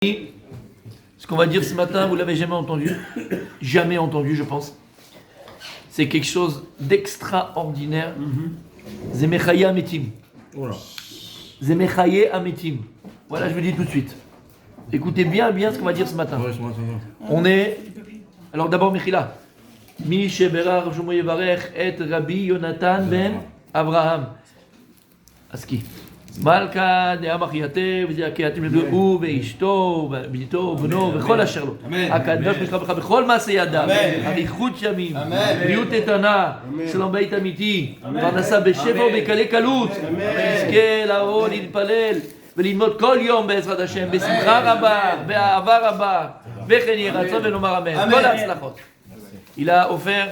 Ce qu'on va dire ce matin, vous l'avez jamais entendu, je pense. C'est quelque chose d'extraordinaire. Zemechaye Ametim. Zemechaye Ametim. Voilà, je vous dis tout de suite. Écoutez bien ce qu'on va dire ce matin. On est. Alors d'abord, Mechila. Mi sheberar Shumoye Varech et Rabbi Yonatan ben Abraham. Aski. מלכה דאמך יתה וזעקי אתם לדעו ואשתו וביתו ובנו וכל אשר לו הקדוש ברוך הוא בכל מעשה ידיו אריכות ימים בריאות איתנה שלום בית אמיתי פרנסה בשפע ובקלי קלות ויזכה לבוא להתפלל וללמוד כל יום בעזרת השם בשמחה רבה באהבה רבה וכן יהי רצון ונאמר אמן כל ההצלחות. Il a offert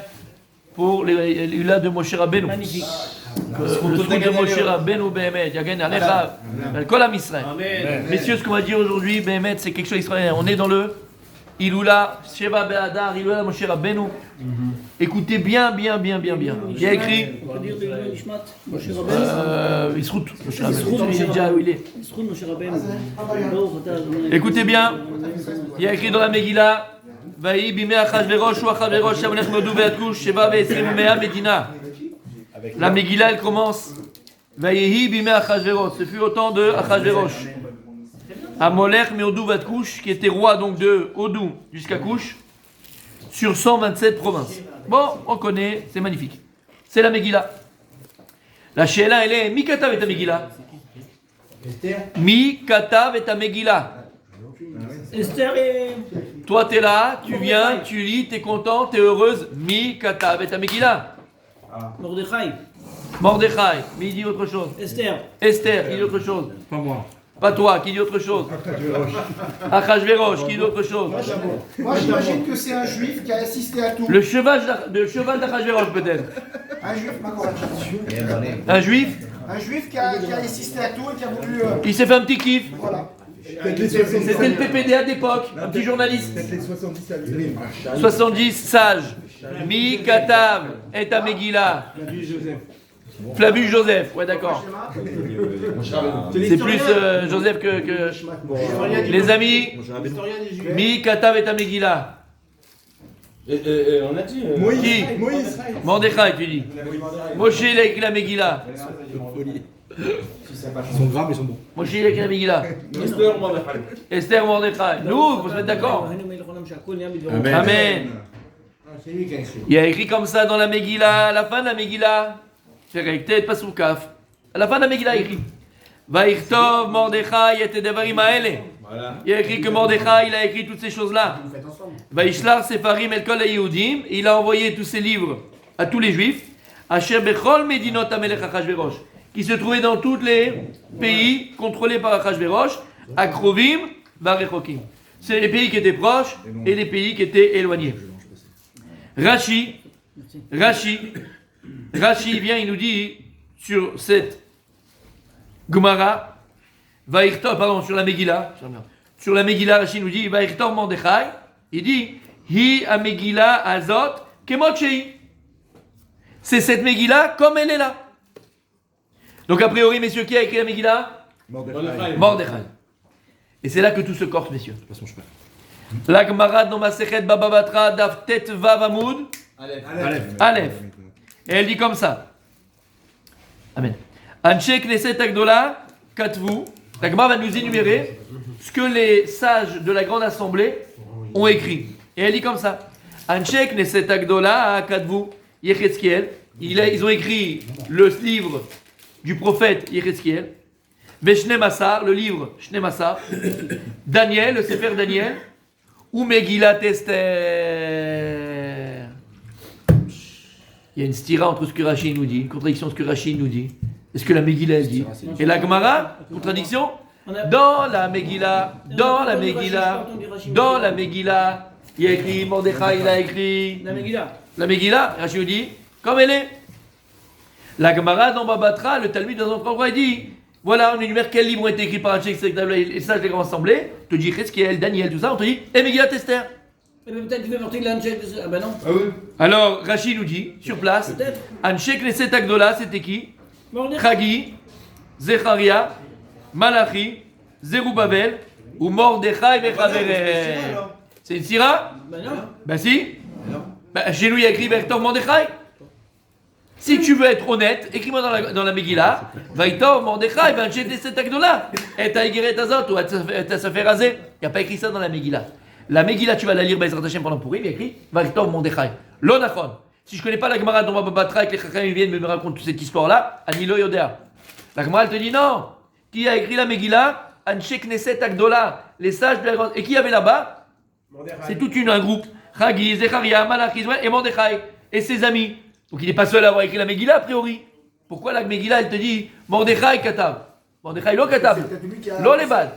pour l'Ula de Moshe Rabbeinu. Magnifique. Le fruit de Moshe Rabbeinu, Béhémet, Yagen Alecha, Kol Am Israël. Messieurs, ce qu'on va dire aujourd'hui, Béhémet, c'est quelque chose d'extraordinaire. On est dans le Ilula, Sheva Be'adar, Ilula Moshe Rabbeinu. Écoutez bien. Il y a écrit. Isrout, Moshe Rabbeinu. Je sais déjà où il est. Écoutez bien. Il y a écrit dans la Megillah. ויהי בימי אחשוורוש הוא אחשוורוש שהמלך מרדו ויתקוש 27 ומאה מדינה. La Megillah elle commence ויהי בימי אחשוורוש, ce fut au temps de Achashverosh. Amolech Merdou Vatkush qui était roi donc de Odou jusqu'à Kush sur 127 provinces. Bon, on connaît, c'est magnifique. C'est la Megillah. La Sheila elle est Mi katav et ta Megillah. Mi katav et ta Megillah. Esther et... Toi, tu es là, tu viens, tu lis, tu es content, tu es heureuse. Mi katav et ta Megillah. Mordechai. Mais il dit autre chose. Esther, il dit autre chose. Pas moi. Pas toi, qui dit autre chose. Achashverosh, qui dit autre chose. Moi, j'imagine que c'est un juif qui a assisté à tout. Le cheval d'Achashverosh, peut-être. Un juif, ma correction. Un juif Un juif qui a assisté à tout et qui a voulu. qui s'est fait un petit kiff. Voilà. C'était le PPDA d'époque, un petit journaliste. Peut-être les 70 à 70 sages. Mi katav et ta Megillah. Flavius Joseph, ouais d'accord. C'est plus Joseph que les amis. Mi katav et ta Megillah. On a dit. Qui Mordechai, tu dis. Moshe, il a écrit la Megillah. Ils sont gras mais ils sont bons. Moshe, il a écrit la Megillah. Esther, Mordechai. Nous, il faut se mettre d'accord. Amen. Il y a écrit comme ça dans la Megillah, à la fin de la Megillah. Peut-être pas sous kaf. À la fin de la Megillah, il écrit Vaïchtov Mordechai et Devarim Aele. Il y a écrit que Mordechai, il a écrit toutes ces choses-là. Vaïshlar Sefarim El Kol Yehudim. Il a envoyé tous ces livres à tous les juifs. Asher Bechol Medinot Amelech Achashverosh. Qui se trouvaient dans tous les pays contrôlés par Achashverosh. Akrovim Varechokim. C'est les pays qui étaient proches et les pays qui étaient éloignés. Rashi vient, il nous dit sur cette Gemara, sur la Megillah, Rashi nous dit, Vaïchtor Mordechai, il dit, Hi a Megillah azot kemotchei. C'est cette Megillah comme elle est là. Donc a priori, messieurs, qui a écrit la Megillah? Mordechai. Et c'est là que tout se corse, messieurs. La Gemara dans Masechet Baba Batra Daf Tet Vav Amud Aleph. Et elle dit comme ça. Amen. Anshe Knesset Agdola Katvu. La Gemara va nous énumérer ce que les sages de la grande assemblée ont écrit. Et elle dit comme ça. Anshe Knesset Agdola Katvu Yechezkiel. Ils ont écrit le livre du prophète Yechezkiel. Veshne Massar, le livre Shne Massar. Daniel, le Sefer Daniel. Ou Megillat Esther. Il y a une stira entre ce que Rashi nous dit, une contradiction ce que Rashi nous dit, et ce que la Megillah dit. Et la Gemara, contradiction, dans la Megillah, il y a écrit, Mordechai, il a écrit la Megillah, Rashi nous dit, comme elle est. La Gemara dans Babatra, le Talmud dans un endroit, il dit, voilà, on énumère quels livres ont été écrits par un chef et sages des grandes assemblées, on te dit Chesquiel, Daniel, tout ça, on te dit, et Megillat Esther. Mais peut-être tu fais partie de l'Anchek. Ah ben non. Ah oui. Alors, Rashi nous dit, sur place, Anshek Knesset Agdola, c'était qui? Chagi, Zecharia, Malachi, Zerubbabel, Ou Mordechai Vechavereh. C'est une sira? Ben non. Ben si. Ben, chez nous, il y a écrit Vaïtov Mordechai. Si tu veux être honnête, écris-moi dans la Megillah, Vaïtov Mordechai, Vanchete Setagdola, et Taïgeret Azot, ou et Sefer Azé. Il n'y a pas écrit ça dans la Megillah. La Megillah, tu vas la lire Bezrat Hashem pendant Purim, il y a écrit Vaïtov Mordechai. L'onachon. Si je ne connais pas la Gemara dont on va battre avec les Chachamim viennent me raconter toute cette histoire-là, Anilo Yodea. La Gemara, elle te dit non. Qui a écrit la Megillah? Anche Knesset Agdola, les sages de la grande. Et qui y avait là-bas? C'est tout un groupe. Chagi, Zecharia, Malachis et Mordechai et ses amis. Donc il n'est pas seul à avoir écrit la Megillah a priori. Pourquoi la Megillah elle te dit Mordechai Katab? Mordechai lo Katab. Lo Lebad.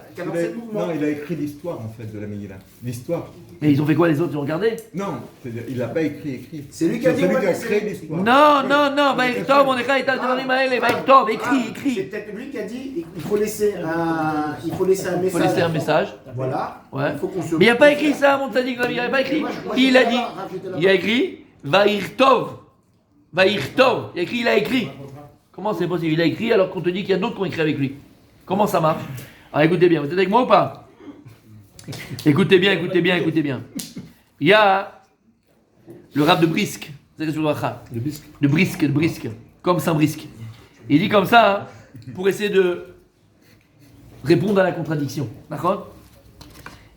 Non, il a écrit l'histoire en fait de la Megillah. L'histoire. Et ils ont fait quoi les autres? Ils ont regardé? Non, c'est-à-dire, il n'a pas écrit. C'est lui qui a dit, celui qui a ouais, créé l'histoire. Non, Vaïtov, Mordechai, Taldevarim Maël, Vaïtov, C'est écrit. peut-être lui qui a dit il faut laisser un message. Il faut laisser un message. Voilà. Ouais. Il faut qu'on se. Mais il n'y a pas écrit ça, mon tzadik, il n'y a pas écrit. Qui il a dit? Il a écrit Vaïrtov. Vaïrtov. Il a écrit. Comment c'est possible? Il a écrit alors qu'on te dit qu'il y a d'autres qui ont écrit avec lui. Comment ça marche? Alors écoutez bien, vous êtes avec moi ou pas? Écoutez bien. Il y a le Rav de Brisk. De Brisk. Comme Saint-Brisque. Il dit comme ça, hein, pour essayer de répondre à la contradiction. D'accord?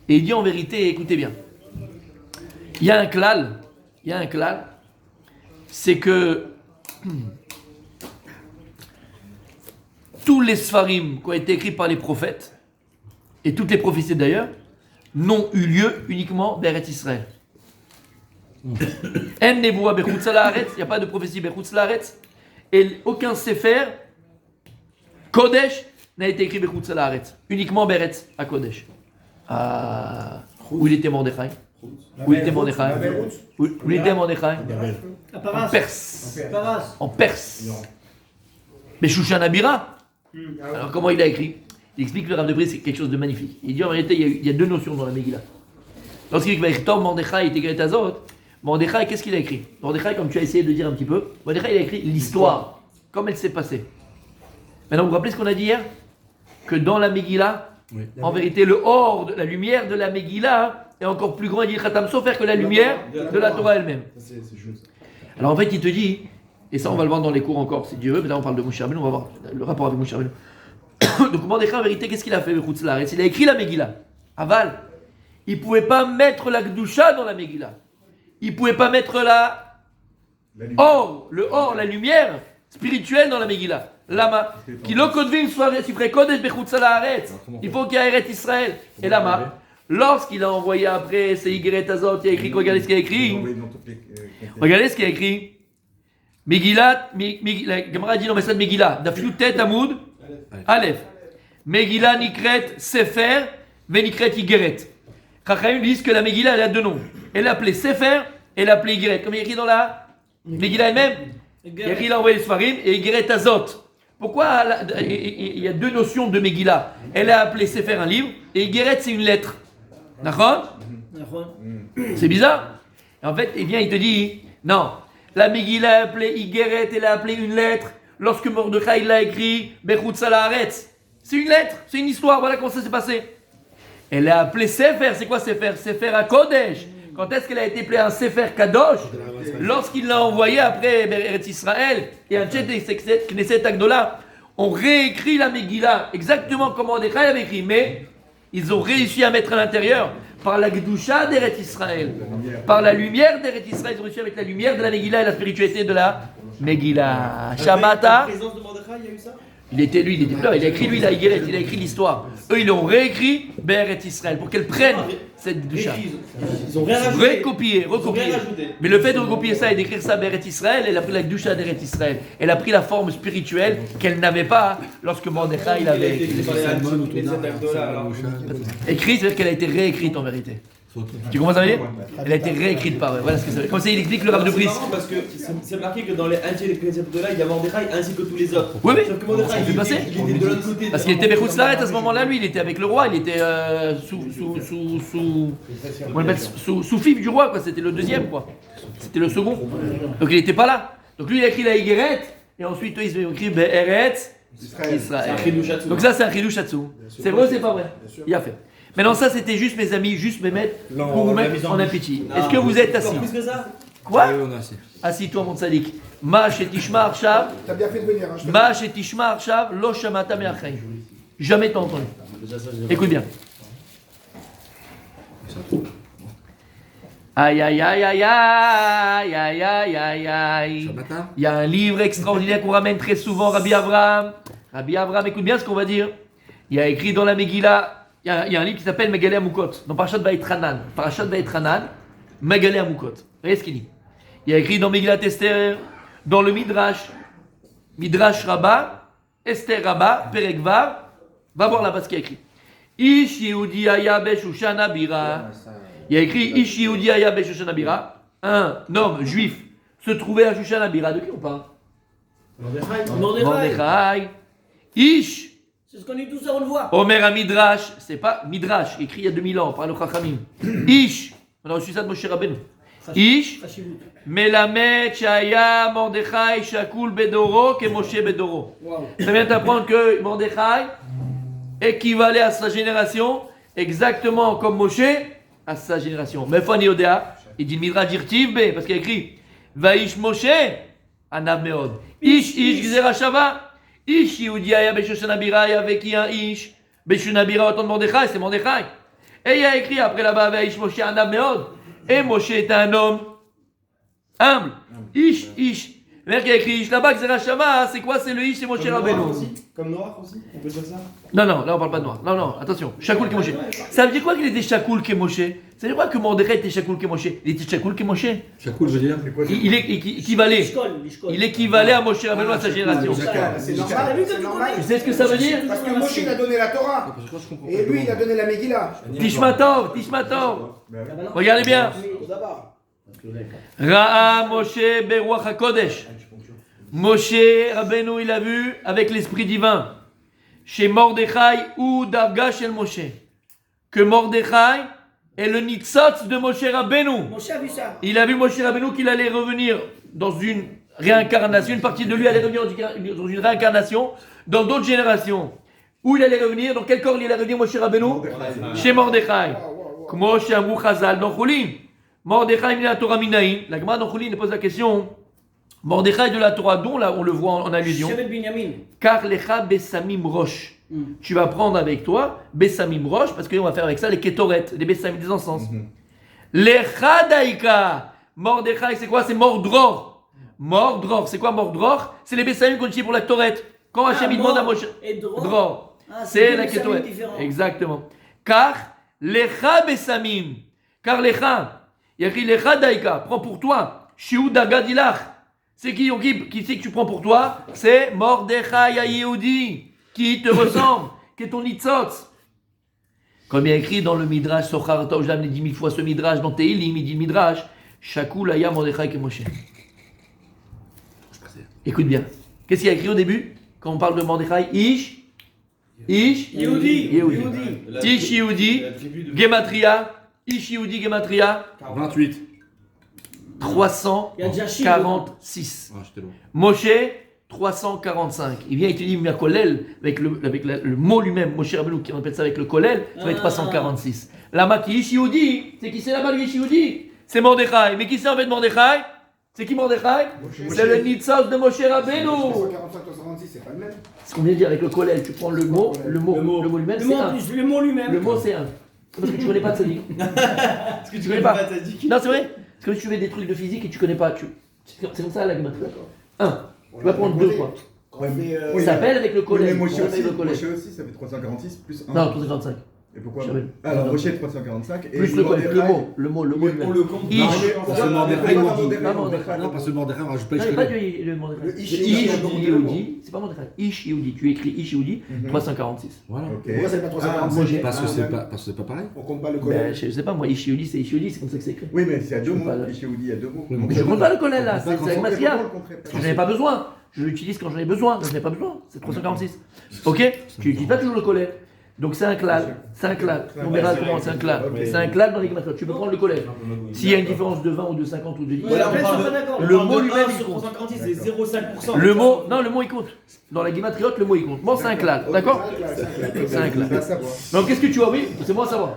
Et il dit en vérité, écoutez bien. Il y a un klal, c'est que tous les sfarim qui ont été écrits par les prophètes, et toutes les prophéties d'ailleurs, n'ont eu lieu uniquement d'Eretz Israël. En nevoua bechutz haaretz, il n'y a pas de prophétie bechutz haaretz, et aucun sefer Kodesh n'a été écrit bechutz haaretz, uniquement Beretz à Kodesh. Où il était Mordechai? Où il était Mordechai? Où il était Mordechai? À Paras. En Perse. Paras. En Perse. Mais Shushan Abira. Alors comment il a écrit? Il explique que le Rav de Brisk, c'est quelque chose de magnifique. Il dit en réalité, il y a deux notions dans la Megillah. Lorsqu'il dit que Vaïrtov Mordechai et Tigret Azot, Mordechai, qu'est-ce qu'il a écrit? Mordechai, comme tu as essayé de dire un petit peu, Mordechai, il a écrit l'histoire, comme elle s'est passée. Maintenant, vous vous rappelez ce qu'on a dit hier? Que dans la Megillah, en vérité, la lumière de la Megillah est encore plus grand, il dit Khatam Sofer, que la lumière de la Torah elle-même. Alors en fait, il te dit, et ça on va le voir dans les cours encore, si Dieu veut, mais là on parle de Moshe Rabbeinu, on va voir le rapport avec Moshe Rabbeinu. Donc Mordechai, en vérité, qu'est-ce qu'il a fait, Bechutz Laaretz? Il a écrit la Megillah. Aval. Il ne pouvait pas mettre la Kedusha dans la Megillah. Il ne pouvait pas mettre la lumière spirituelle dans la Megillah. Lama. Qui lo kodvim sifrei kodesh bechutz haaretz. Il faut qu'il y ait Eretz Israël. Et lama. Lorsqu'il a envoyé après, c'est Tigret Azot, il a écrit, regardez ce qu'il a écrit. Regardez ce qu'il a écrit. Megillah, la Gemara dit dans Messad Megillah, Daf Yutet Amoud, Aleph. Megillah Nikret Sefer, Venikret Igeret. Chachamim disent que la Megillah elle a deux noms. Elle l'appelait Sefer et elle l'appelait Igeret. Comme il y a écrit dans la Megillah elle-même, il y a écrit il a envoyé le Sfarim et Igeret Azot. Pourquoi il y a deux notions de Megillah? Elle a appelé Sefer un livre et Igeret c'est une lettre. D'accord? C'est bizarre. Et en fait, il te dit, non, la Megillah a appelé Igeret, elle a appelé une lettre. Lorsque Mordechai l'a écrit, Bechutz haaretz, c'est une lettre, c'est une histoire, voilà comment ça s'est passé. Elle a appelé Sefer, c'est quoi Sefer? Sefer à Kodesh. Quand est-ce qu'elle a été appelée un Sefer Kadosh? Lorsqu'il l'a envoyé après Eretz Israël et un Knesset Agdola, on réécrit la Megillah exactement comme Mordechai l'avait écrit, mais ils ont réussi à mettre à l'intérieur par la Kedusha d'Eretz Israël, par la lumière d'Eretz Israël, ils ont réussi avec la lumière de la Megillah et la spiritualité de la Megillah. Shamata. présence de Mordechai, il y a eu ça? Il était là, il a écrit il a écrit l'histoire. Eux ils l'ont réécrit Eretz Israël pour qu'elle prenne cette Kedusha. Ils ont rien rajouté. Recopier. Mais le fait de recopier ça et d'écrire ça Eretz Israël, elle a pris la Kedusha d'Eretz Israël. Elle a pris la forme spirituelle qu'elle n'avait pas lorsque Mordechai il avait écrit, c'est-à-dire qu'elle a été réécrite en vérité. Tu comprends ça veut dire? Elle a été réécrite par eux. Voilà ce que ça veut dire. Comme ça il explique le Rav de Brisk. C'est marrant parce que c'est marqué que dans les Entiers et les Knesset de là, il y a Mordechai ainsi que tous les autres. Oui, Sauf que Mordechai, ça fait passer. il était de l'autre côté. Parce qu'il était Bechutz Laaretz à ce moment-là, lui, il était avec le roi, il était sous fif du roi, quoi. C'était le deuxième, quoi. C'était le second. Donc il n'était pas là. Donc lui, il a écrit la Igeret, et ensuite, ils ont écrit Be'eretz Israël. Donc ça, c'est un Chidush Hatsu. C'est vrai ou c'est pas vrai? Il a fait. Maintenant, ça, c'était juste, mes amis, juste me mettre Non, pour vous on l'a mettre mis en en bouche. appétit. Est-ce que vous êtes assis? Encore plus que ça? Quoi? Oui, on a assez. Assis-toi, mon tzaddik. Ma shetishma arshav, T'as bien fait de venir. Hein, je te ma shetishma arshav, lo shamata me'achayim. Jamais t'as entendu. Écoute bien. Aïe aïe aïe aïe aïe aïe aïe aïe aïe. Il y a un livre extraordinaire qu'on ramène très souvent, Rabbi Abraham. Rabbi Abraham, écoute bien ce qu'on va dire. Il y a écrit dans la Megillah, il y a un livre qui s'appelle Megalé Amukot, dans Parashat Vaïtranan. Parashat Vaïtranan, Megalé Amukot. Regardez ce qu'il dit. Il y a écrit dans Megillat Esther, dans le Midrash, Midrash Rabbah, Esther Rabbah, Perek Vav. Va voir là-bas ce qu'il y a écrit. Ish Yehudi Aya Beshushana Bira. Il y a écrit Ish Yehudi Aya Beshushana Bira. Un homme juif se trouvait à Shushana Bira. De qui on parle? Mordechai. Ish. C'est ce qu'on dit tout ça, on le voit. Omer à Midrash. C'est pas Midrash, écrit il y a 2000 ans par le Chachamim. Ish. On a reçu ça de Moshe Rabbeinu. Ish. Melamed Shaya Mordechai Shakul Bedoro que Moshe Bedoro. Ça vient d'apprendre que Mordechai équivalait à sa génération exactement comme Moshe à sa génération. Mais Fani Odea, il dit Midrash Dirtiv B, parce qu'il a écrit Vaish Moshe Anav Meod. Ish Gzera Shava. Ish Yehudi Aya Beshushana Bira, il y avait qui un Ish Beshushana Bira autant de Mordechai, c'est Mordechai. Et il a écrit après là-bas Vaish Moshe Anav Meod. Et Moshe est un homme humble. Ish. Le mec qui a écrit Ish là-bas, Gzera Shava, c'est quoi? C'est le Ish, c'est Moshe Rabbeinu. Comme Noir aussi, on peut dire ça? Non, là on parle pas de noir. Non, attention. Shakoul Kemoshe. Ça veut dire quoi qu'il était Shakoul Kemoshe? Ça veut dire quoi que Mordechai était Shakoul Kemoshe? Il était Shakoul Kemoshe. Chakoul, je veux dire. Il équivalait. Il équivalait à Moshe Rabbeinu à sa génération. C'est normal. C'est normal. Tu sais ce que ça veut dire? Parce que Moshe il a donné la Torah. Et lui il a donné la Megillah. Tishmatov. Regardez bien. Ra'a Moshe Beruach HaKodesh. Moshe Rabbeinu, il a vu avec l'esprit divin. Chez Mordechai ou Darga chez Moshe. Que Mordechai est le Nitzotz de Moshe Rabbeinu. Moshe a vu ça. Il a vu Moshe Rabbeinu qu'il allait revenir dans une réincarnation. Une partie de lui allait revenir dans une réincarnation dans d'autres générations. Où il allait revenir, dans quel corps il allait revenir Moshe Rabbeinu? Chez Mordechai. Moshe Amou Chazal dans Choulin. Mordechai mina Torah minaïn. La Gemara dans Choulin pose la question. Mordechai de la Torah, dont là on le voit en allusion. Shevet Binyamin. Car lecha besamim roche. Tu vas prendre avec toi besamim roche, parce qu'on va faire avec ça les ketoret, les besamim des encens. Lecha daika. Mordechai, c'est quoi? C'est Mordror. Mordror, c'est quoi Mordror? C'est les besamim qu'on utilise pour la Torah. Quand Hachem il demande à Moshe. Et Dror. Ah, C'est la ketoret. Exactement. Car lecha besamim. Car lecha. Il y a écrit lecha daika. Prends pour toi. Shiu dagadilach. C'est qui c'est que tu prends pour toi? C'est Mordechai Yehudi, qui te ressemble, qui est ton Nitzotz. Comme il y a écrit dans le Midrash, Sochar Tov, je l'ai amené 10 000 fois ce Midrash, dans Tehilim, il dit le Midrash, Shakul Aya Mordechai Kemoshe. Écoute bien. Qu'est-ce qu'il y a écrit au début, quand on parle de Mordechai? Ish Yehudi. Ish Yehudi, Gematria, Ish Yehudi, Gematria, 28. 346. Moshe, 345. Il vient et te dit, Kolel, avec le mot lui-même, Moshe Rabbeinu, qui répète ça avec le Kolel, ça va être 346. Là-bas, qui Ish Yehudi, c'est qui c'est là-bas, le Ish Yehudi? C'est Mordechai. Mais qui c'est en fait Mordechai? C'est qui Mordechai? C'est le Nitzos de Moshe Rabbeinu. 345, c'est pas le même. Ce qu'on vient de dire avec le Kolel, tu prends le mot lui-même, c'est un. Le mot lui-même. Le mot, c'est un. Parce que tu connais pas de sadique. Est-ce que tu connais pas Non, c'est vrai. Parce que tu fais des trucs de physique et tu connais pas. C'est comme ça la gamme. Un. Tu vas prendre deux fois. Ça s'appelle avec le Oui, collège. mais Moshe On fait le collège. aussi, ça fait 346 plus 1. Non, 345. Et pourquoi? J'avais- Alors Moshe 345 et Plus le collège. Le mot Mais lui-même. on le compte. Ish. Non, Parce que Mordechai, Pas il dit. Mordechai. Non, parce que Mordechai, on rajoute pas Non, il n'y a pas le Mordechai. Le Ish Ish Yehudi. Yehudi. C'est pas Mordechai. Ish Yehudi. Tu écris Ish Yehudi, 346. Voilà. Ok. Pourquoi c'est pas 346? Parce que c'est pas pareil. On compte pas le Ben, collège. je sais pas, moi, Ish Yehudi, c'est Ish Yehudi, c'est comme ça que c'est écrit. Oui, mais il y a deux Je mots. peux pas- Ish Yehudi, il y a deux mots. Oui, Donc, Je ne compte pas le collège là, c'est avec pourquoi Matzia. on le compterait pas? Je n'en ai pas besoin. Je l'utilise quand j'en ai besoin. Donc je n'ai pas besoin. C'est 346. Ok? Tu n'utilises pas toujours le collège. Donc c'est un klal. C'est un klal. On verra comment c'est un klal. C'est un klal dans les gématries. Tu peux prendre le collège. S'il y a une différence de 20 ou de 50 ou de 10. Voilà, on parle pas d'accord. de- Le on parle mot de lui-même, 1 il sur compte. 346, c'est 0,5%. Le mot, non, le mot il compte. Dans la guématriote, le mot il compte. Bon, c'est un klal. D'accord? C'est un klal. Va savoir. Donc qu'est-ce que tu as? Oui, c'est bon à savoir.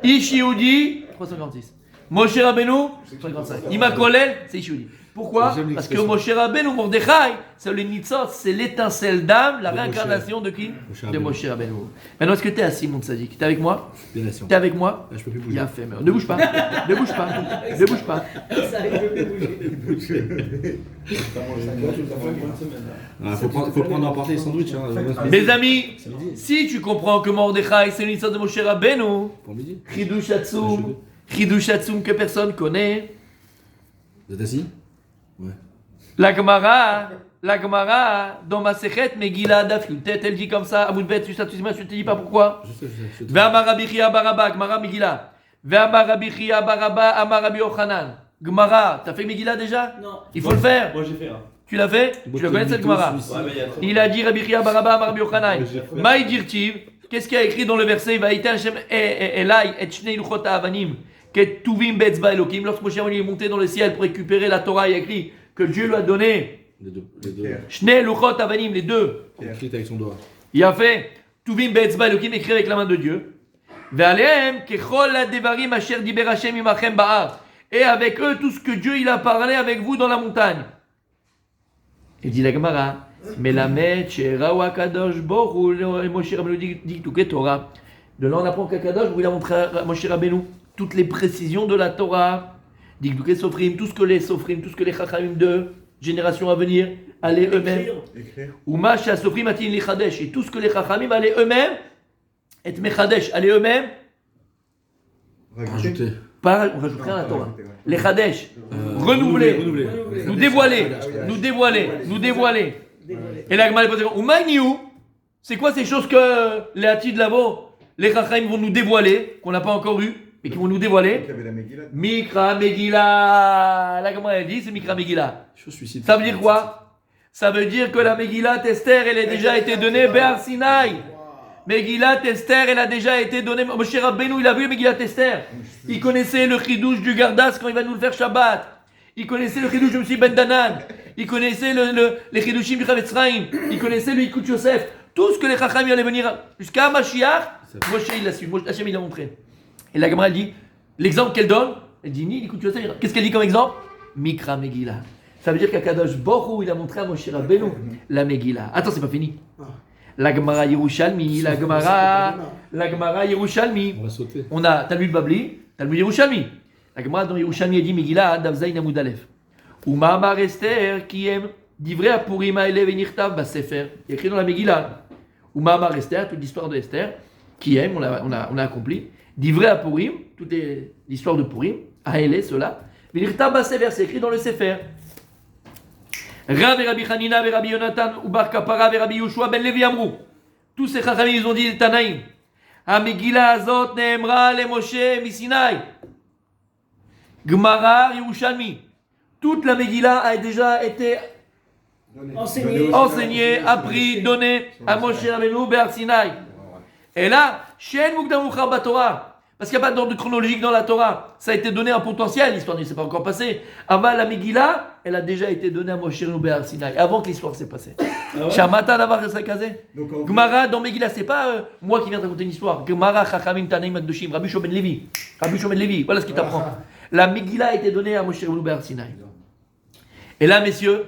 Ish Yehudi, 346. Moshe Rabbeinu, 155. Ima Kolel, c'est Ish Yehudi. Pourquoi? J'aime Parce que l'expression. Moshe Rabbeinu, Mordechai, c'est le Nitzot, c'est l'étincelle d'âme, la De Moshe. réincarnation de qui? Moshe De Rabbeinu. Moshe Rabbeinu. Maintenant, est-ce que tu es assis, mon tzadik? T'es avec moi? Bien sûr. T'es avec moi? Là, je peux plus Il bouger. a fait, mais ne bouge pas. Ne bouge pas. Ne bouge pas. Ça, il peut plus bouger. Ah, faut prendre à emporter les sandwichs. Hein, Mes amis, si tu comprends que Mordechai, c'est le Nitzot de Moshe Rabbeinu, Pour midi. Chidush Hatzum que personne connaît, Vous êtes assis? Ouais. la Gemara, dans ma Sechet Megillah Daf Yutet, elle dit comme ça, Amoud Bet, tu te dis pas pourquoi. Je sais. Ve'amar Rabbi Chia Baraba, Gemara Megillah. Ve'amar Rabbi Chia Baraba, Amar Rabbi Yochanan. Gemara, t'as fait Megillah déjà? Non. Il faut le faire. Moi j'ai fait un. Tu l'as fait? Tu la connais cette Gemara? Ouais, mais il y a trop. Il a dit Rabbi Chia Baraba, Amar Rabbi Yochanan. Maï dirtiv, qu'est-ce qu'il y a écrit dans le verset? Vaïta Hashem Elai et Shnei Luchot Avanim. Ketuvim Betzba Elokim. Lorsque Moshe est monté dans le ciel pour récupérer la Torah, il y a écrit que Dieu lui a donné Les deux. Shnei Luchot Avanim, les deux. Écrit avec son doigt. Il a fait Tuvim Betzba Elokim, écrit avec la main de Dieu. Ve'alehem kechol devarim asher diber Hashem imachem ba'ar. Et avec eux, tout ce que Dieu il a parlé avec vous dans la montagne. Il dit la Gemara, Melamed she'erau HaKadosh Baruch Hu Moshe Rabbeinu dit Tukei Torah. De là on apprend qu'Akadosh il a montré à Moshe Rabbeinu toutes les précisions de la Torah. Dit Tukei Sofrim, tout ce que les Sofrim, tout ce que les Chachamim de génération à venir allaient eux-mêmes. Écrire. Uma she'asofrim atin lichadesh, et tout ce que les Chachamim allaient eux-mêmes, et mechadesh, allaient eux-mêmes, Rajouter. pas, on rajoute rien à la Torah. Rajouter, ouais. Les chadesh, renouveler, Renouveler. nous dévoiler, nous dévoiler, nous dévoiler. Et la Gemara pose la question, Umagniou, c'est quoi ces choses que les Hati de Lavo, les Chachamim vont nous dévoiler, qu'on n'a pas encore eu, mais qui vont nous dévoiler? Il y avait la Megillah. Mikra Megillah. La Gemara elle dit, c'est Mikra Megillah. Je suis suicide. Ça veut dire quoi? Ça veut dire que la Megillah Esther, elle a déjà été donnée Be'ar Sinaï. Megillah Esther, elle a déjà été donnée. Moshe Rabbeinu, il a vu Megillah Esther. Il connaissait le chidouche du Gardas quand il va nous le faire Shabbat. Il connaissait le chidouche de M. Ben Danan. Il connaissait les chidushim du Chavetz Chaim. Il connaissait le Yikut Yosef. Tout ce que les Chachamim allaient venir jusqu'à Mashiach, Moshe il l'a su. Hachem il l'a montré. Et la Gemara elle dit, l'exemple qu'elle donne, elle dit ni Yikut Yosef. Qu'est-ce qu'elle dit comme exemple? Mikra Megillah. Ça veut dire qu'Akadosh Baruch Hu, il a montré à Moshe Rabbeinu la Megillah. Attends, c'est pas fini. La Gemara Yerushalmi, la Gemara Yerushalmi. On va sauter. On a Talmud Babli, Talmud Yerushalmi. La Gemara dans Yerushalmi a dit Megillah, Davzaïn Amud Aleph. Ou Mahamar Esther qui aime divrei Apurim Haelev et Nirtav Basefer. Il y a écrit dans la Megillah. Ou Mahamar Esther, toute l'histoire de Esther, qui aime, on a accompli. Divrei Apurim, toute l'histoire de Purim, Haele, cela. Et Nirtav Basefer, c'est écrit dans le Sefer. Rav et Rabbi Hanina et Rabbi Yonatan ou Bar Kapara et Rabbi Yoshua ben Levi Amrou. Tous ces chachamim ils ont dit le Tanaïm. Ha Megillah azot neemra le Moshe misinaï. Gemara Yerushalmi. Toute la Megillah a déjà été enseignée, appris, donnée à Moshe Rabbeinu Be'ar Sinaï. Et là, Shen Mukdam Uchar Batorah. Parce qu'il n'y a pas d'ordre chronologique dans la Torah. Ça a été donné en potentiel, l'histoire ne s'est pas encore passée. Avant la Megillah, elle a déjà été donnée à Moshe Rabbeinu Be'ar Sinaï, avant que l'histoire s'est passée. Shamata Navar Sakazé. Donc, en Gemara dans Megillah, c'est pas moi qui viens de raconter une histoire. Gemara Chachamim Tanaïm Akdoshim, Rabbi Shimon ben Levi. Rabbi Shimon ben Levi, voilà ce qu'il t'apprend. La Megillah a été donnée à Moshe Rabbeinu Be'ar Sinaï. Et là, messieurs,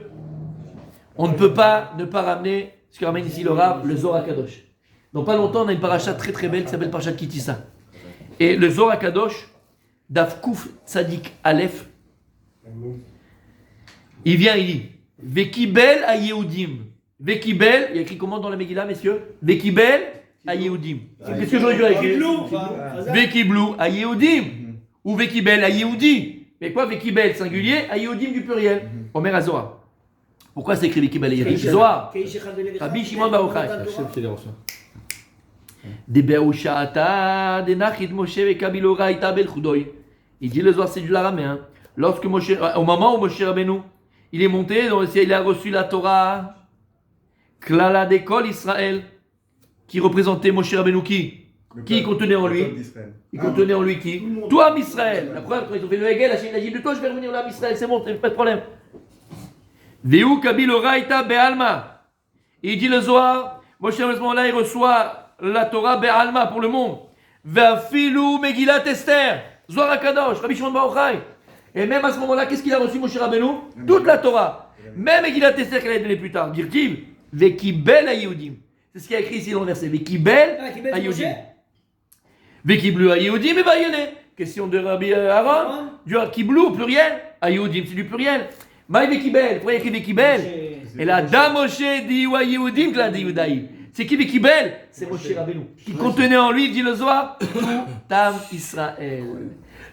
on ne peut pas ne pas ramener ce que ramène ici le Rav, le Zohar Kadosh. Dans pas longtemps, on a une paracha très très belle qui s'appelle Parashat Kitissa. Et le Zohar Kadosh, Daf Kuf Tzadik Aleph, il vient, il dit Vekibel a Yehudim. Vekibel, il y a écrit comment dans la Megillah, messieurs? Vekibel a Yehudim. Qu'est-ce que j'aurais dû écrire? Vekiblu a Yehudim. Ou Vekibel a Yehudi. Mais quoi, Vekibel singulier, a Yehudim du pluriel? Omer Azohar. Pourquoi c'est écrit Vekibel a Yehudim? Zohar. Rabbi Shimon Bar Yochai. Hachem qui les reçoit. Il dit le Zohar, c'est du l'araméen. Lorsque Moshe, au moment où Moshe Rabbeinu, il est monté dans le ciel, il a reçu la Torah, Klala d'école Israël. qui représentait Moshe Rabbeinu qui contenait en lui. Il contenait en lui qui? Toi, Israël. La preuve, quand ils ont fait le Hegel, Hachem a dit de toi, je vais revenir là, Israël, c'est bon, pas de problème. Veu Kabil Oraita Be'alma. Il dit le Zohar, Moshe à ce moment-là, il reçoit la Torah Be'alma pour le monde. Ve'afilu Megillat Esther. Zohar HaKadosh, Rabbi Shimon Bar Yochai. Et même à ce moment-là, qu'est-ce qu'il a reçu, Moshe Rabbeinu? Toute la Torah. Même Megillat Esther qu'elle a donné plus tard. Dire-t-il, Ve'kibel HaYehudim. C'est ce qu'il y a écrit ici dans le verset. Ve'kibel HaYehudim. Ve'kiblu HaYehudim et Vayene. Question de Rabbi Aaron. Du Kiblu au pluriel. HaYehudim, c'est du pluriel. Maï Ve'kibel. Pourquoi il y a écrit Ve'kibel? Et là, Da Moshe di HaYehudim que la di Yudaï. C'est qui Ve'kibel? C'est Moshe Rabbeinu. Qui contenait en lui, dit le Zohar, tout Am Israël.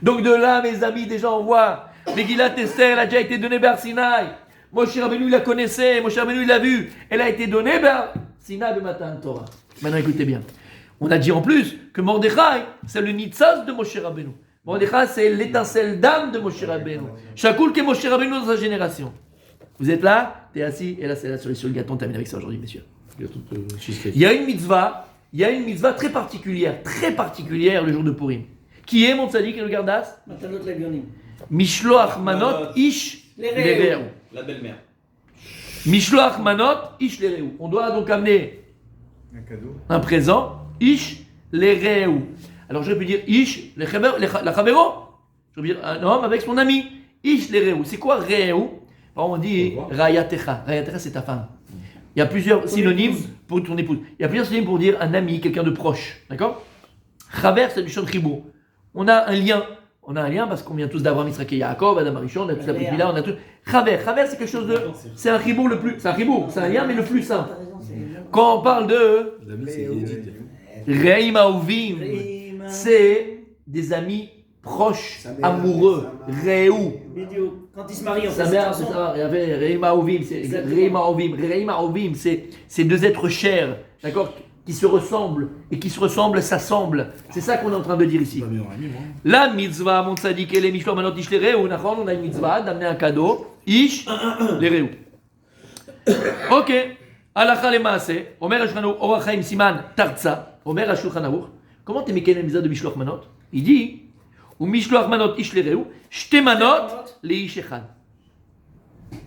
Donc de là, mes amis, déjà on voit, Megillat Esther, elle a déjà été donnée par Sinaï. Moshe Rabbeinu, il la connaissait, Moshe Rabbeinu, il l'a vue. Elle a été donnée par Sinaï Matan Torah. Maintenant, écoutez bien. On a dit en plus que Mordechai, c'est le Nitzaz de Moshe Rabbeinu. Mordechai, c'est l'étincelle d'âme de Moshe Rabbeinu. Chakoul que Moshe Rabbeinu dans sa génération. Vous êtes là, t'es assis, et là, c'est la cerise sur le gâteau. On termine avec ça aujourd'hui, messieurs. Il y a une mitzvah très particulière le jour de Purim. Qui est mon tzaddik et le gardas? Mishloach manot ish lereu. La belle-mère. Mishloach manot ish lereu. On doit donc amener un présent, ish lereu. Alors je peux dire ish la chavero. Je peux dire un homme avec son ami. Ish lereu. C'est quoi reu? On dit rayatecha. Rayatecha, c'est ta femme. Il y a plusieurs synonymes pour ton épouse. Il y a plusieurs synonymes pour dire un ami, quelqu'un de proche. D'accord? Chaver, c'est du chant chibou. On a un lien. On a un lien parce qu'on vient tous d'Abraham, Yitzhak et Yaakov, Adam Arishon, on a tous la petite là, on a tous. Chaver, c'est quelque chose de. C'est un chibou le plus. C'est un chibou, c'est un lien, mais le plus simple. Quand on parle de. Reim Auvim, c'est des amis proches, amoureux. Reu. Quand ils se marient, Sa mère, c'est ça. Il y avait Reim Auvim, c'est deux êtres chers, d'accord, qui se ressemblent et qui se ressemblent s'assemblent. C'est ça qu'on est en train de dire ici. La mitzvah, mon tzaddik, et les mishloach manot ish lereu. On a une mitzvah d'amener un cadeau. Ish lereu. Ok. Halacha lemaase. Omer Hashulchan Aruch Orach Chaim Siman Tartza. Omer Hashulchan Aruch. Comment t'es mécanisé la mitzvah de mishloach manot? Il dit ou mishloach manot ish lereu. Shte manot leish echad.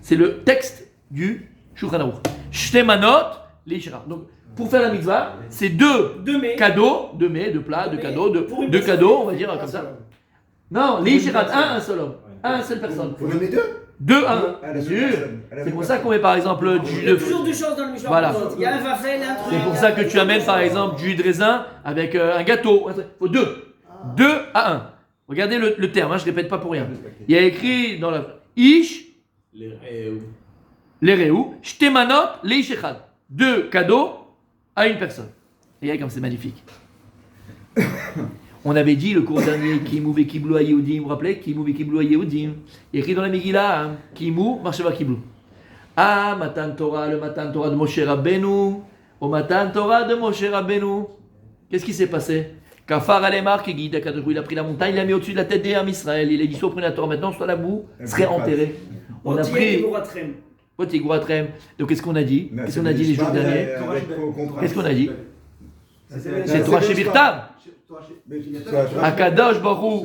C'est le texte du Shulchan Aruch. Shte manot leish echad. Donc pour faire la mitzvah, c'est deux cadeaux, deux mets, deux plats, deux cadeaux, deux cadeaux, on va dire comme ça. Non, leish echad, un seul homme, un seule personne. Vous en avez deux? Deux, un, bien sûr. C'est pour ça qu'on met par exemple du jus de Toujours du chose dans le Mishloach. Voilà. Il y a un wafel, un truc. C'est pour ça que tu amènes par exemple du jus de raisin avec un gâteau. Il faut deux. 2 à 1. Regardez le terme, je ne répète pas pour rien. Il y a écrit dans la Ish, les Réou, Shtemanot, les Ishechad. 2 cadeaux à une personne. Regardez comme c'est magnifique. On avait dit le cours dernier, Kimou ve Kiblu Yehudim, vous vous rappelez Kimou ve Kiblu Yehudim. Il y a écrit dans la Megillah, hein, Kimou, Marsheva Kiblu. Ah, Matan Torah, le Matan Torah de Moshe Rabbeinu, au Matan Torah de Moshe Rabbeinu. Qu'est-ce qui s'est passé? Kafar Alemar, qui guide il a pris la montagne, il l'a mis au-dessus de la tête des Ham Israël. Il a dit soit prenez la Torah maintenant, soit la boue serait enterrée. On a pris. Donc qu'est-ce qu'on a dit? Qu'est-ce qu'on a dit les jours derniers? Qu'est-ce qu'on a dit? C'est Torah Shebirtav. Akadosh Baruch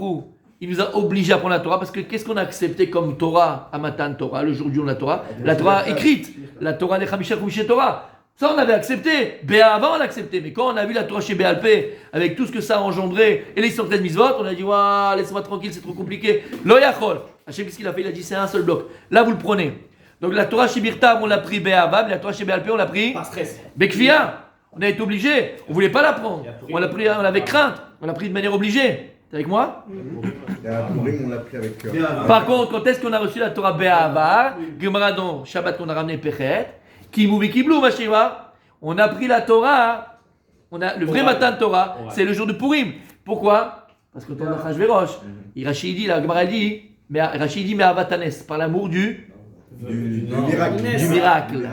Hu, il nous a obligés à prendre la Torah parce que qu'est-ce qu'on a accepté comme Torah à Matan Torah, le jour du jour de la Torah? La Torah écrite, la Torah des Chamisha Chouché Torah. Ça on avait accepté, avant on l'a accepté, mais quand on a vu la Torah chez Béalpé, avec tout ce que ça a engendré, et les 113 mitzvot, on a dit, waouh, laisse-moi tranquille, c'est trop compliqué. Lo yachol. Hachem, qu'est-ce qu'il a fait? Il a dit, c'est un seul bloc. Là, vous le prenez. Donc la Torah chez Birtav, on l'a pris Béava, mais la Torah chez Béalpé, on l'a pris Par stress. Bekfia. On a été obligé, on voulait pas la prendre. On l'a pris, on avait crainte, on l'a pris de manière obligée. T'es avec moi? On l'a pris avec cœur. Par contre, quand est-ce qu'on a reçu la Torah Béava? Gemara dans Shabbat qu'on a ramené Pechet. Kimou Kiblou, Mashiva. On a pris la Torah, on a le vrai matin de Torah, c'est le jour de Purim. Pourquoi? Parce que quand on a Hachvérosh, Rachid dit, la Gemara dit, mais Rachid dit, mais Avatanes, par l'amour du miracle.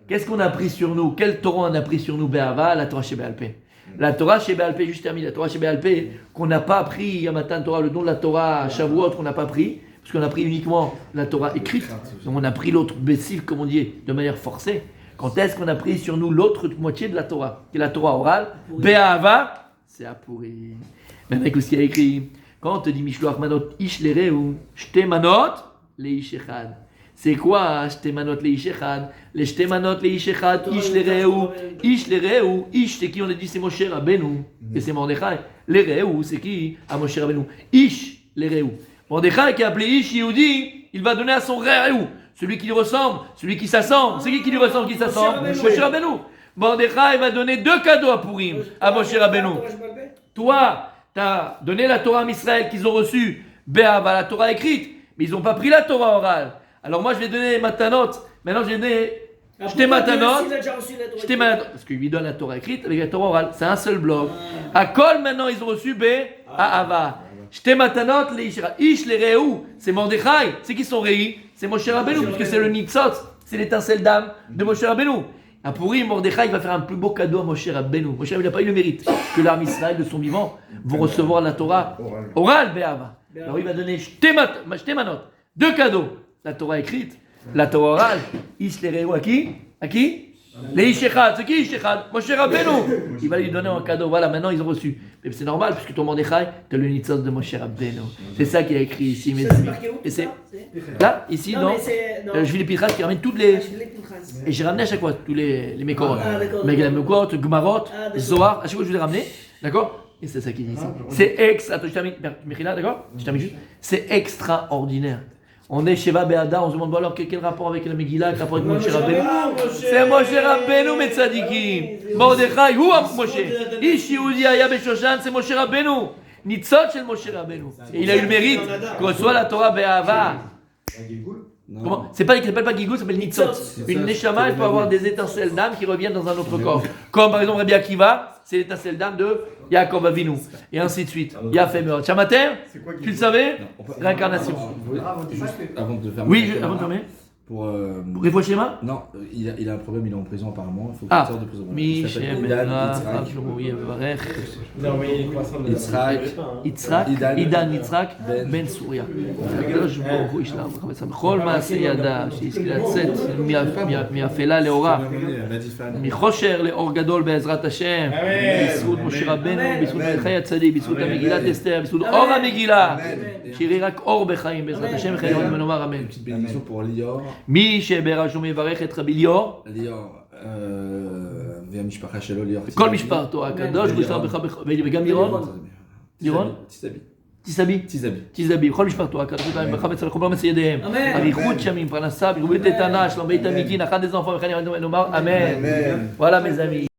Qu'est-ce qu'on a pris sur nous? Quelle Torah on a pris sur nous, Béava? La Torah chez Béalpé. La Torah chez Béalpé, juste terminé, la Torah chez Béalpé, qu'on n'a pas appris à matin de Torah, le don de la Torah, Shavuot, qu'on n'a pas pris, parce qu'on a pris uniquement la Torah écrite. Donc on a pris l'autre Bessif, comme on dit, de manière forcée. Quand est-ce qu'on a pris sur nous l'autre moitié de la Torah, qui est la Torah orale? Be'ahava, c'est à Pourim. Maintenant, écoute ce qu'il y a écrit. Quand on te dit Mishloach Manot Ish Lereu, Shte Manot Leish Echad. C'est quoi Shte Manot Leish Echad? Les Shte Manot Leish Echad, Ish Lereu. Ish Lereu, Ish c'est qui? On a dit c'est Moshe Rabbeinu et c'est Mordechai. Lereu, c'est qui? À Moshe Rabbeinu. Ish Lereu. Mordechai qui est appelé Ish Yehudi, il va donner à son Reu. Celui qui lui ressemble, celui qui s'assemble. C'est qui lui ressemble, qui s'assemble? Moshe Rabbeinu. Mordechai va donner 2 cadeaux à Pourim, à Moshe Rabbeinu. Toi, tu as donné la Torah à Israël qu'ils ont reçue, Be'ava, la Torah écrite, mais ils n'ont pas pris la Torah orale. Alors moi je vais donner Matanot, maintenant je vais donner Shte Matanot, Shte Matanot, parce qu'il lui donne la Torah écrite avec la Torah orale, c'est un seul bloc. À Kol maintenant ils ont reçu Be'ava. Shte Matanot, Ish Lereu, c'est Mordechai, c'est qui sont Rei? C'est Moshe Rabbeinu, puisque c'est le Nitzot, c'est l'étincelle d'âme de Moshe Rabbeinu. À Pourim, Mordechai va faire un plus beau cadeau à Moshe Rabbeinu. Moshe Rabbeinu n'a pas eu le mérite que l'armée Israël de son vivant vont recevoir la Torah orale, Be'ava. Alors il va donner Shte Manot, 2 cadeaux. La Torah écrite, la Torah orale. Ish Lereu à qui? À qui? Les Ishechad, c'est qui Ishechad? Moshe Rabbeinu. Il va lui donner un cadeau. Voilà, maintenant ils ont reçu. Mais c'est normal, puisque ton Mordechai, tu as le Nitzot de Moshe Rabbeinu. C'est ça qu'il a écrit ici, mes amis. Et c'est là, ici, non. Je vis les Pinchas qui ramènent toutes les. Et j'ai ramené à chaque fois tous les Mekorot. Mekorot, Gemarot, Zohar. À chaque fois je vous ai ramené. D'accord? Et c'est ça qu'il dit ici. C'est extra. Attends, je termine. Mechila, d'accord? Je termine juste. C'est extraordinaire. On est chez Be'ada, on se demande alors quel rapport avec la Megillah, quel rapport avec Moshe Rabbeinu? C'est Moshe Rabbeinu, mes tzadikim. Mordechai, où Moshe? Ish Yehudi Aya Beshoshan, c'est Moshe Rabbeinu. Nitzot chez Moshe Rabbeinu. Et il a eu le mérite qu'on reçoit la Torah Be'ava. Comment? C'est pas, il s'appelle pas Gilgul, ça s'appelle Nitzot. Une Neshama, elle peut avoir des étincelles d'âme qui reviennent dans un autre corps. Comme par exemple Rabbi Akiva, c'est l'étincelle d'âme de Yaakov Avinu. Et ainsi de suite. Yafé Meod. Chamater, tu le savais? Réincarnation. Juste avant de fermer. Oui, avant de fermer. Pour. Réfléchis-moi? Non, il a un problème, il est en prison apparemment. Il faut qu'il sorte de prison. Il s'appelle Yitzhak, Idan Yitzhak, Ben Souria. הקדוש ברוך הוא ישלח לך בכל מעשה ידיו, שיזכה לצאת מאפלה לאורה, מחושר לאור גדול בעזרת השם, בזכות משה רבנו, בזכות מלכי הצדיק, בזכות המגילת אסתר, בזכות אור המגילה, שיראה רק אור בחיים בעזרת השם וחיים ונאמר אמן. מי שבראשו מברך את רבי ליאור, והמשפחה שלו ליאור. כל משפחתו הקדוש ברוך הוא וגם לירון? לירון? תזדבי, בכל משפחתו הקדוש ברוך הוא ברכה וצלחו ברמץ ידיהם. אריכות שמים, פרנסה, בריאות איתנה, שלום בית אמיתי, נחת des enfants, וכן נאמר אמן. Voilà mes amis.